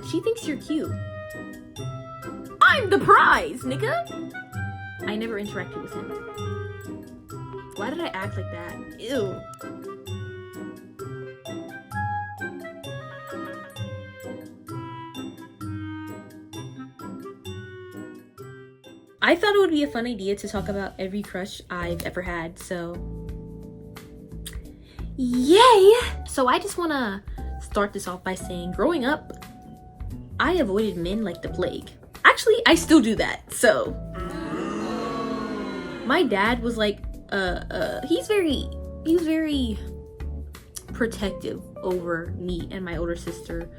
she thinks you're cute. I'm the prize, nigga! I never interacted with him. Why did I act like that? Ew. I thought it would be a fun idea to talk about every crush I've ever had, so yay! So I just want to start this off by saying, growing up, I avoided men like the plague. Actually, I still do that, so my dad was like, he was very protective over me and my older sister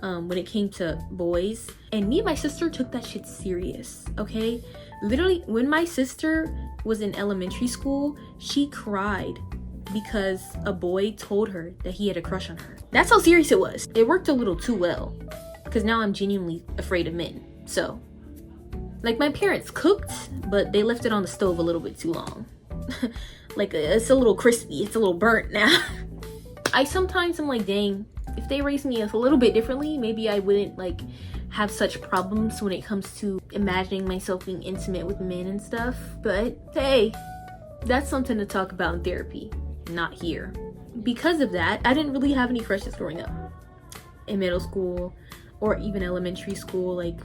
when it came to boys, and me and my sister took that shit serious, okay? Literally, when my sister was in elementary school, she cried because a boy told her that he had a crush on her. That's how serious it was. It worked a little too well, because now I'm genuinely afraid of men. So, like, my parents cooked, but they left it on the stove a little bit too long. Like, it's a little crispy, it's a little burnt now. I sometimes am like, dang, if they raised me a little bit differently, maybe I wouldn't like have such problems when it comes to imagining myself being intimate with men and stuff. But hey, that's something to talk about in therapy, not here. Because of that, I didn't really have any crushes growing up. In middle school or even elementary school, like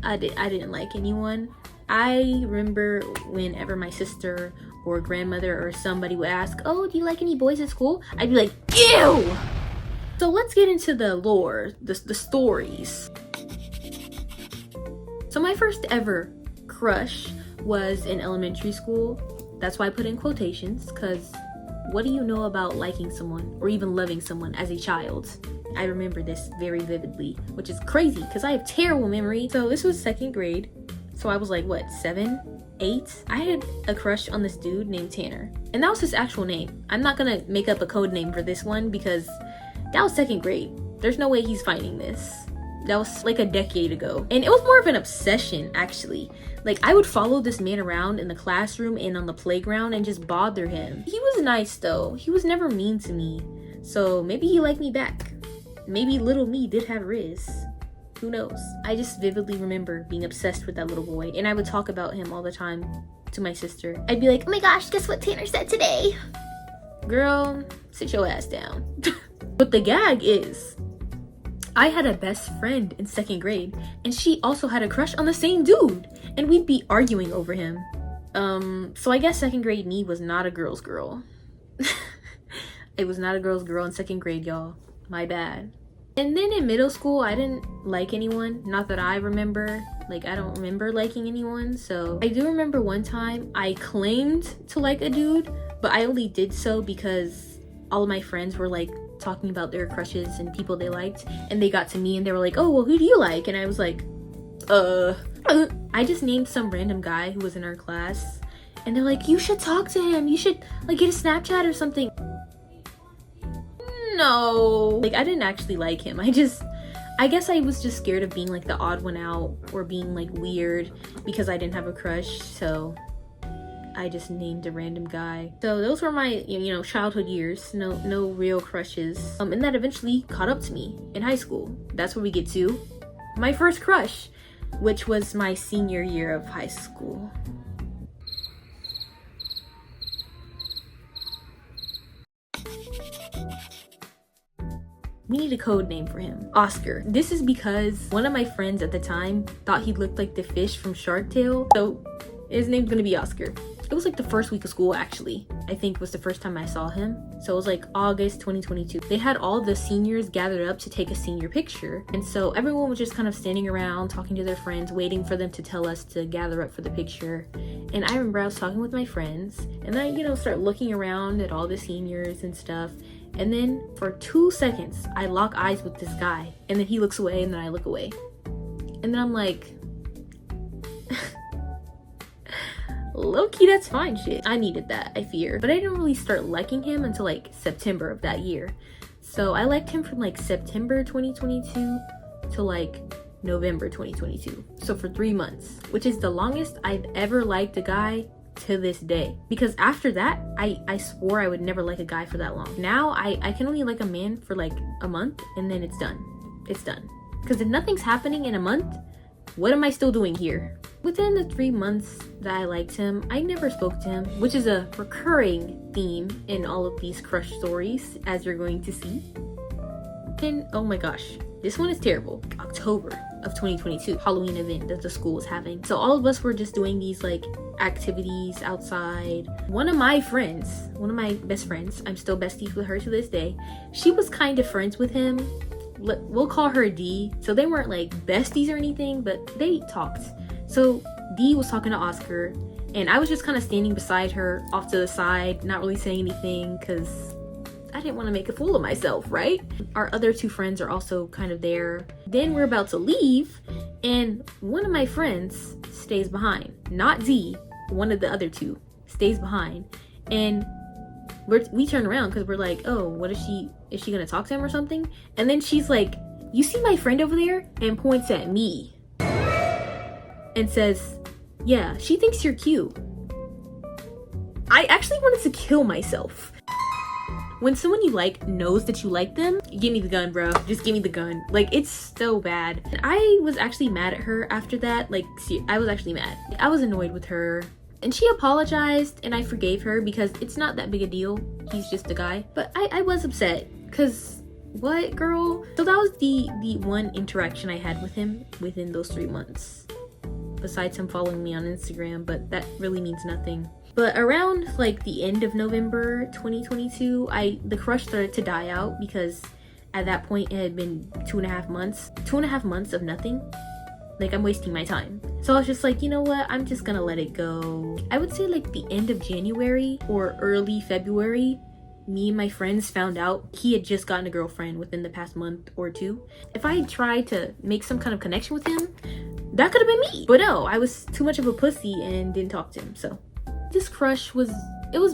I didn't like anyone. I remember whenever my sister or grandmother or somebody would ask, oh, do you like any boys at school? I'd be like, ew! So let's get into the lore, the stories. So my first ever crush was in elementary school. That's why I put in quotations, because what do you know about liking someone or even loving someone as a child? I remember this very vividly, which is crazy because I have terrible memory. So this was 2nd grade. So I was like, what, 7, 8? I had a crush on this dude named Tanner. And that was his actual name. I'm not gonna make up a code name for this one because that was 2nd grade. There's no way he's finding this. That was like a decade ago. And it was more of an obsession, actually. Like, I would follow this man around in the classroom and on the playground and just bother him. He was nice though. He was never mean to me. So maybe he liked me back. Maybe little me did have Riz. Who knows? I just vividly remember being obsessed with that little boy, and I would talk about him all the time to my sister. I'd be like, oh my gosh, guess what Tanner said today? Girl, sit your ass down. But the gag is, I had a best friend in 2nd grade, and she also had a crush on the same dude, and we'd be arguing over him. So I guess 2nd grade me was not a girl's girl. It was not a girl's girl in 2nd grade, y'all. My bad. And then in middle school, I didn't like anyone. Not that I remember. Like, I don't remember liking anyone. So I do remember one time I claimed to like a dude, but I only did so because all of my friends were like talking about their crushes and people they liked, and they got to me and they were like, oh, well, who do you like? And I was like, I just named some random guy who was in our class, and they're like, you should talk to him. You should like get a Snapchat or something. No, like, I didn't actually like him. I guess I was just scared of being like the odd one out or being like weird because I didn't have a crush, so I just named a random guy. So those were my, childhood years. No real crushes. And that eventually caught up to me in high school. That's where we get to my first crush, which was my senior year of high school. We need a code name for him. Oscar. This is because one of my friends at the time thought he looked like the fish from Shark Tale, so his name's gonna be Oscar. It was like the first week of school, actually. I think was the first time I saw him. So it was like August 2022. They had all the seniors gathered up to take a senior picture. And so everyone was just kind of standing around, talking to their friends, waiting for them to tell us to gather up for the picture. And I remember I was talking with my friends, and I, start looking around at all the seniors and stuff. And then for 2 seconds, I lock eyes with this guy, and then he looks away, and then I look away. And then I'm like, low-key, that's fine shit. I needed that, I fear. But I didn't really start liking him until like September of that year. So I liked him from like September 2022 to like November 2022. So for 3 months, which is the longest I've ever liked a guy to this day. Because after that, I swore I would never like a guy for that long. Now I can only like a man for like a month, and then it's done. It's done. Because if nothing's happening in a month, what am I still doing here? Within the 3 months that I liked him, I never spoke to him, which is a recurring theme in all of these crush stories, as you're going to see. And oh my gosh, this one is terrible. October of 2022, Halloween event that the school was having. So all of us were just doing these like activities outside. One of my best friends, I'm still besties with her to this day, she was kind of friends with him. We'll call her D. So they weren't like besties or anything, but they talked. So D was talking to Oscar, and I was just kind of standing beside her off to the side, not really saying anything because I didn't want to make a fool of myself, right? Our other 2 friends are also kind of there. Then we're about to leave, and one of my friends stays behind. Not Z, one of the other 2 stays behind. And we turn around because we're like, oh, what is she gonna talk to him or something? And then she's like, you see my friend over there? And points at me and says, yeah, she thinks you're cute. I actually wanted to kill myself. When someone you like knows that you like them, give me the gun, bro. Just give me the gun. Like, it's so bad. And I was actually mad at her after that. Like, I was actually mad. I was annoyed with her. And she apologized, and I forgave her because it's not that big a deal. He's just a guy. But I was upset, because what, girl? So that was the one interaction I had with him within those 3 months. Besides him following me on Instagram, but that really means nothing. But around like the end of November 2022, the crush started to die out because at that point it had been 2.5 months. 2.5 months of nothing. Like, I'm wasting my time. So I was just like, you know what? I'm just gonna let it go. I would say like the end of January or early February, me and my friends found out he had just gotten a girlfriend within the past month or 2. If I had tried to make some kind of connection with him, that could have been me. But no, I was too much of a pussy and didn't talk to him. So this crush was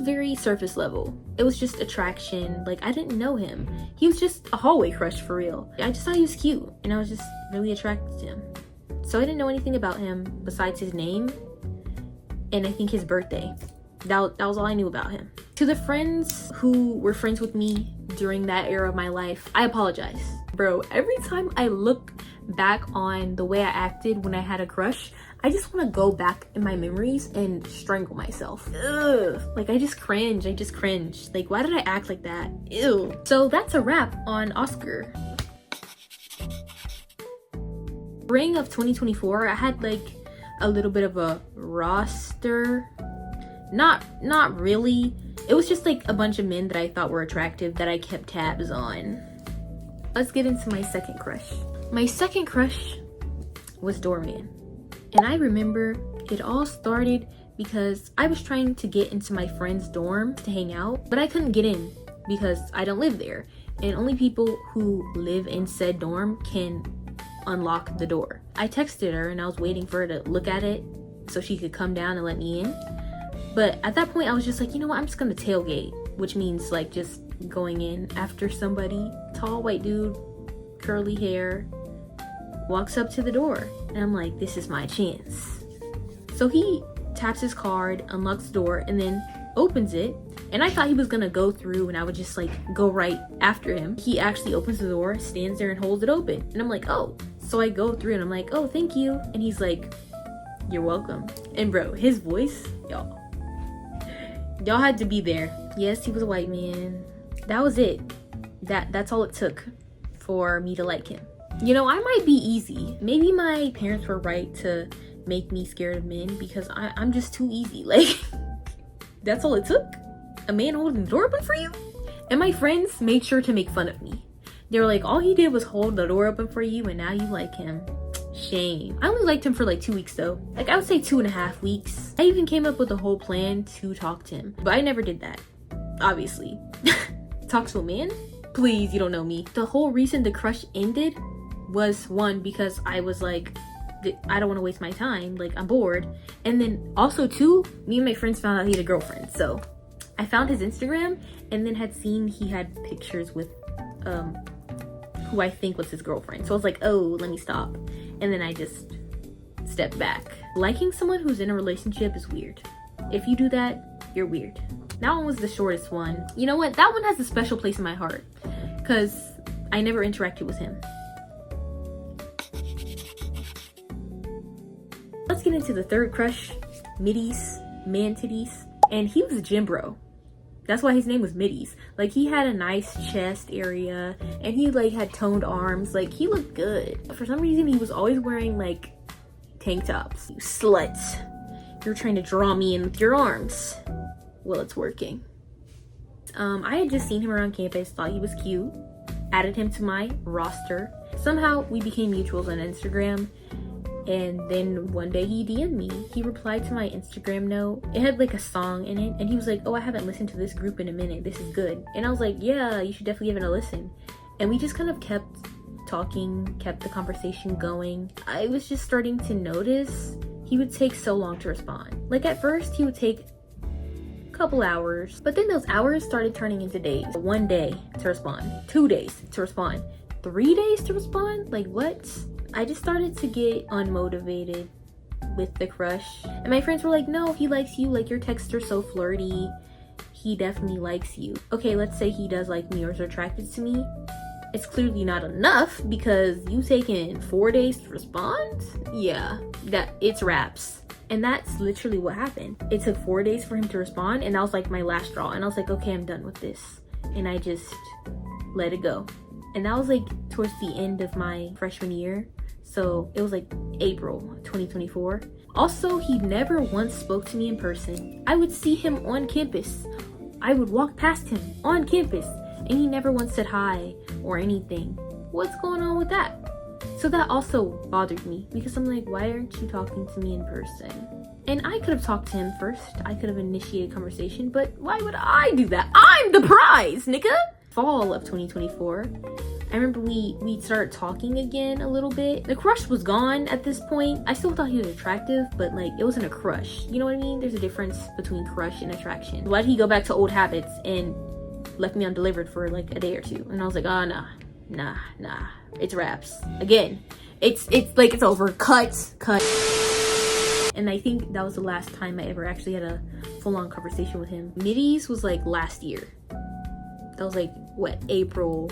very surface level. It was just attraction. Like, I didn't know him. He was just a hallway crush for real. I just thought he was cute and I was just really attracted to him. So I didn't know anything about him besides his name and I think his birthday. That was all I knew about him. To the friends who were friends with me during that era of my life, I apologize. Bro, every time I look back on the way I acted when I had a crush, I just want to go back in my memories and strangle myself. Ugh. Like, I just cringe. Like, why did I act like that? Ew. So that's a wrap on Oscar. Spring of 2024, I had like a little bit of a roster. Not really. It was just like a bunch of men that I thought were attractive that I kept tabs on. Let's get into my second crush. My second crush was Doorman. And I remember it all started because I was trying to get into my friend's dorm to hang out, but I couldn't get in because I don't live there. And only people who live in said dorm can unlock the door. I texted her and I was waiting for her to look at it so she could come down and let me in. But at that point I was just like, you know what, I'm just gonna tailgate, which means like just going in after somebody, tall white dude, curly hair, walks up to the door. And I'm like, this is my chance. So he taps his card, unlocks the door, and then opens it. And I thought he was gonna go through and I would just like go right after him. He actually opens the door, stands there and holds it open. And I'm like, oh. So I go through and I'm like, oh, thank you. And he's like, you're welcome. And bro, his voice, y'all had to be there. Yes, he was a white man. That was it. That's all it took for me to like him. You know, I might be easy. Maybe my parents were right to make me scared of men because I'm just too easy. Like, that's all it took? A man holding the door open for you? And my friends made sure to make fun of me. They were like, all he did was hold the door open for you and now you like him. Shame. I only liked him for like 2 weeks though. Like, I would say 2.5 weeks. I even came up with a whole plan to talk to him, but I never did that, obviously. Talk to a man? Please, you don't know me. The whole reason the crush ended was, one, because I was like, I don't want to waste my time, like, I'm bored. And then also 2, me and my friends found out he had a girlfriend. So I found his Instagram and then had seen he had pictures with who I think was his girlfriend. So I was like, oh, let me stop. And then I just stepped back. Liking someone who's in a relationship is weird. If you do that, you're weird. That one was the shortest one. You know what? That one has a special place in my heart because I never interacted with him. Let's get into the third crush, Middies, man titties. And he was a gym bro. That's why his name was Middies. Like, he had a nice chest area and he like had toned arms. Like, he looked good. For some reason, he was always wearing like tank tops. You slut. You're trying to draw me in with your arms. Well, it's working. I had just seen him around campus, thought he was cute, added him to my roster. Somehow we became mutuals on Instagram, and then one day he DM'd me. He replied to my Instagram note. It had like a song in it, and he was like, oh, I haven't listened to this group in a minute, this is good. And I was like, yeah, you should definitely give it a listen. And we just kind of kept talking, kept the conversation going. I was just starting to notice he would take so long to respond. Like, at first he would take couple hours, but then those hours started turning into days. 1 day to respond, 2 days to respond, 3 days to respond. Like, what? I just started to get unmotivated with the crush, and my friends were like, no, he likes you, like your texts are so flirty, he definitely likes you. Okay, let's say he does like me or is attracted to me. It's clearly not enough because you taking 4 days to respond. Yeah, that it's wraps. And that's literally what happened. It took 4 days for him to respond, and that was like my last straw. And I was like, okay, I'm done with this. And I just let it go. And that was like towards the end of my freshman year. So it was like April 2024. Also, he never once spoke to me in person. I would see him on campus. I would walk past him on campus, and he never once said hi or anything. What's going on with that? So that also bothered me because I'm like, why aren't you talking to me in person? And I could have talked to him first. I could have initiated conversation, but why would I do that? I'm the prize, nigga! Fall of 2024. I remember we started talking again a little bit. The crush was gone at this point. I still thought he was attractive, but like, it wasn't a crush. You know what I mean? There's a difference between crush and attraction. Why did he go back to old habits and left me undelivered for like a day or two? And I was like, oh, nah, it's wraps. Again, it's like it's over. Cut. And I think that was the last time I ever actually had a full-on conversation with him. Middies was like last year. That was like, what, April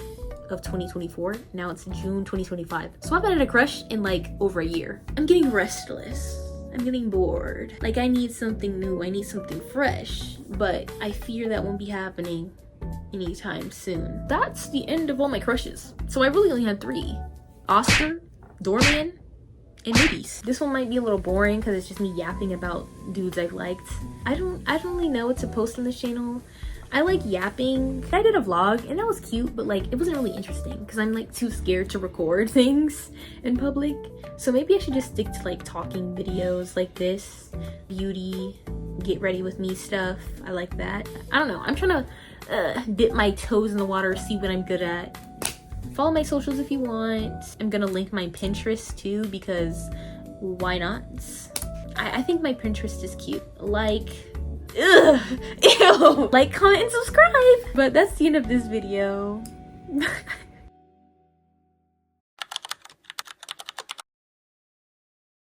of 2024? Now it's June 2025. So I've had a crush in like over a year. I'm getting restless. I'm getting bored. Like, I need something new. I need something fresh. But I fear that won't be happening anytime soon. That's the end of all my crushes. So I really only had 3. Oscar, Doorman, and Middies. This one might be a little boring because it's just me yapping about dudes I've liked. I don't really know what to post on this channel. I like yapping. I did a vlog and that was cute, but like, it wasn't really interesting because I'm like too scared to record things in public. So maybe I should just stick to like talking videos like this. Beauty, get ready with me stuff. I like that. I don't know. I'm trying to dip my toes in the water, see what I'm good at. Follow my socials if you want. I'm gonna link my Pinterest too because why not? I think my Pinterest is cute. Like, ugh, ew. Like, comment, and subscribe. But that's the end of this video.